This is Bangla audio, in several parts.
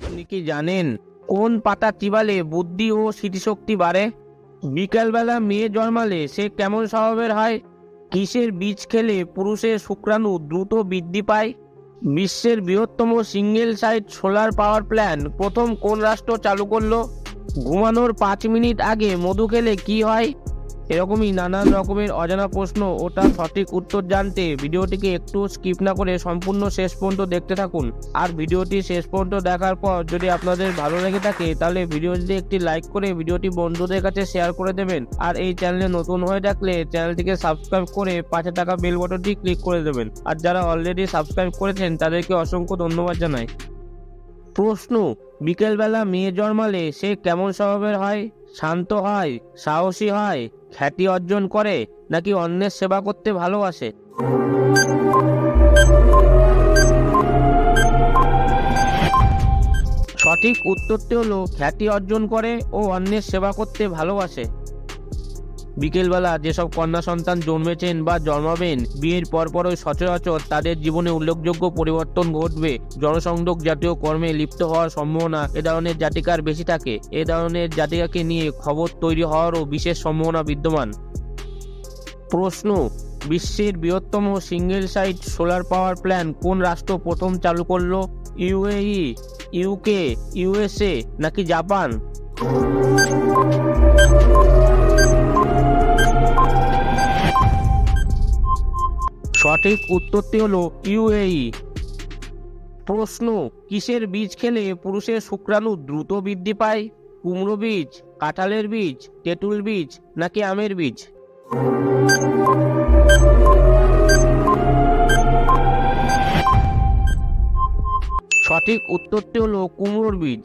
আপনি কি জানেন কোন পাতা চিবালে বুদ্ধি ও স্মৃতিশক্তি বাড়ে? বিকালবেলা মেয়ে জন্মালে সে কেমন স্বভাবের হয়? কিসের বীজ খেলে পুরুষের শুক্রাণু দ্রুত বৃদ্ধি পায়? বিশ্বের বৃহত্তম single site solar power plant প্রথম কোন রাষ্ট্র চালু করলো? ঘুমানোর 5 মিনিট আগে মধু খেলে কি হয়? এরকমই নানান রকমের অজানা প্রশ্ন ও তার সঠিক উত্তর জানতে ভিডিওটিকে একটু স্কিপ না করে সম্পূর্ণ শেষ পর্যন্ত দেখতে থাকুন। আর ভিডিওটি শেষ পর্যন্ত দেখার পর যদি আপনাদের ভালো লেগে থাকে তাহলে ভিডিওটিতে একটি লাইক করে ভিডিওটি বন্ধুদের কাছে শেয়ার করে দেবেন। আর এই চ্যানেলে নতুন হয়ে থাকলে চ্যানেলটিকে সাবস্ক্রাইব করে পাশে থাকা বেল বাটনটি ক্লিক করে দেবেন। আর যারা অলরেডি সাবস্ক্রাইব করেছেন তাদেরকে অসংখ্য ধন্যবাদ জানাই। প্রশ্ন: বিকেলবেলা মেয়ে জন্মালে সে কেমন স্বভাবের হয়? শান্ত হয়, সাহসী হয়, খ্যাতি অর্জন করে, নাকি অন্যের সেবা করতে ভালোবাসে? সঠিক উত্তরটি হলো খ্যাতি অর্জন করে ও অন্যের সেবা করতে ভালোবাসে। বিকেলবেলা যেসব কন্যা সন্তান জন্মেছেন বা জন্মাবেন, বিয়ের পরপরই সচরাচর তাদের জীবনে উল্লেখযোগ্য পরিবর্তন ঘটবে। জনসংযোগ জাতীয় কর্মে লিপ্ত হওয়ার সম্ভাবনা এ ধরনের জাতিকার বেশি থাকে। এ ধরনের জাতিকাকে নিয়ে খবর তৈরি হওয়ারও বিশেষ সম্ভাবনা বিদ্যমান। প্রশ্ন: বিশ্বের বৃহত্তম single site solar power plant কোন রাষ্ট্র প্রথম চালু করলো? ইউএই, ইউকে, ইউএসএ নাকি জাপান? সঠিক উত্তরটি হলো ইউএই। প্রশ্ন: কিসের বীজ খেলে পুরুষের শুক্রাণু দ্রুত বৃদ্ধি পায়? কুমড়ো বীজ, কাঁঠালের বীজ, তেঁতুল বীজ নাকি আমের বীজ? সঠিক উত্তরটি হলো কুমড়োর বীজ।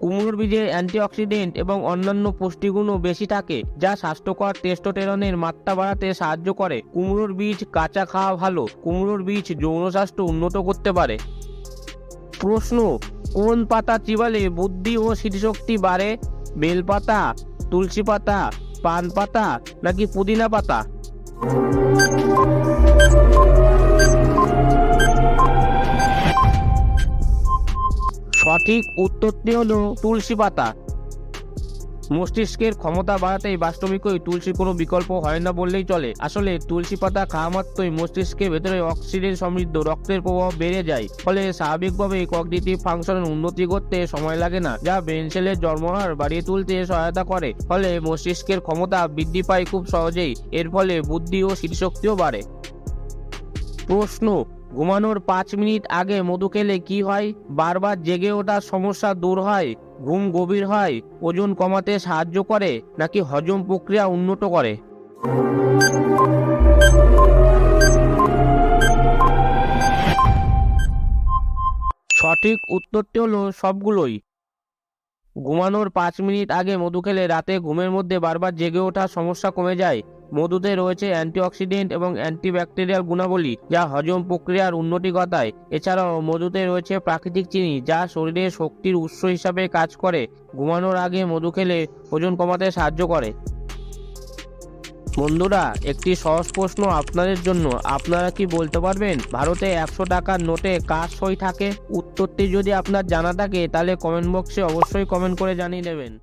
কুমড়োর বীজে অ্যান্টিঅক্সিডেন্ট এবং অন্যান্য পুষ্টিগুণও বেশি থাকে, যা স্বাস্থ্যকর টেস্টোস্টেরনের মাত্রা বাড়াতে সাহায্য করে। কুমড়োর বীজ কাঁচা খাওয়া ভালো। কুমড়োর বীজ যৌন স্বাস্থ্য উন্নত করতে পারে। প্রশ্ন: কোন পাতা চিবালে বুদ্ধি ও স্মৃতিশক্তি বাড়ে? বেলপাতা, তুলসী পাতা, পান পাতা নাকি পুদিনা পাতা? সঠিক উত্তরটি হলো তুলসী পাতা। মস্তিষ্কের ক্ষমতা বাড়াতে বাস্তবিকই তুলসীর কোনো বিকল্প হয় না বললেই চলে। আসলে তুলসী পাতা খাওয়া মাত্রই মস্তিষ্কের ভেতরে অক্সিজেন সমৃদ্ধ রক্তের প্রবাহ বেড়ে যায়, ফলে স্বাভাবিকভাবেই কগনিটিভ ফাংশনের উন্নতি করতে সময় লাগে না, যা ব্রেন সেলের জন্মহার বাড়িয়ে তুলতে সহায়তা করে। ফলে মস্তিষ্কের ক্ষমতা বৃদ্ধি পায় খুব সহজেই। এর ফলে বুদ্ধি ও স্মৃতিশক্তিও বাড়ে। প্রশ্ন: ঘুমানোর 5 মিনিট আগে মধু খেলে কি হয়? বারবার জেগে ওঠার সমস্যা দূর হয়, ঘুম গভীর হয়, ওজন কমাতে সাহায্য করে নাকি হজম প্রক্রিয়া উন্নত করে? সঠিক উত্তরটি হলো সবগুলোই। ঘুমানোর 5 মিনিট আগে মধু খেলে রাতে ঘুমের মধ্যে বারবার জেগে ওঠার সমস্যা কমে যায়। মধুতে রয়েছে অ্যান্টিঅক্সিডেন্ট এবং অ্যান্টিব্যাকটেরিয়াল গুণাবলী, যা হজম প্রক্রিয়ার উন্নতি ঘটায়। এছাড়াও মধুতে রয়েছে প্রাকৃতিক চিনি, যা শরীরে শক্তির উৎস হিসাবে কাজ করে। ঘুমানোর আগে মধু খেলে ওজন কমাতে সাহায্য করে। বন্ধুরা, একটি সহজ প্রশ্ন আপনাদের জন্য। আপনারা কি বলতে পারবেন ভারতে 100 টাকার নোটে কার সই থাকে? উত্তরটি যদি আপনার জানা থাকে তাহলে কমেন্ট বক্সে অবশ্যই কমেন্ট করে জানিয়ে দেবেন।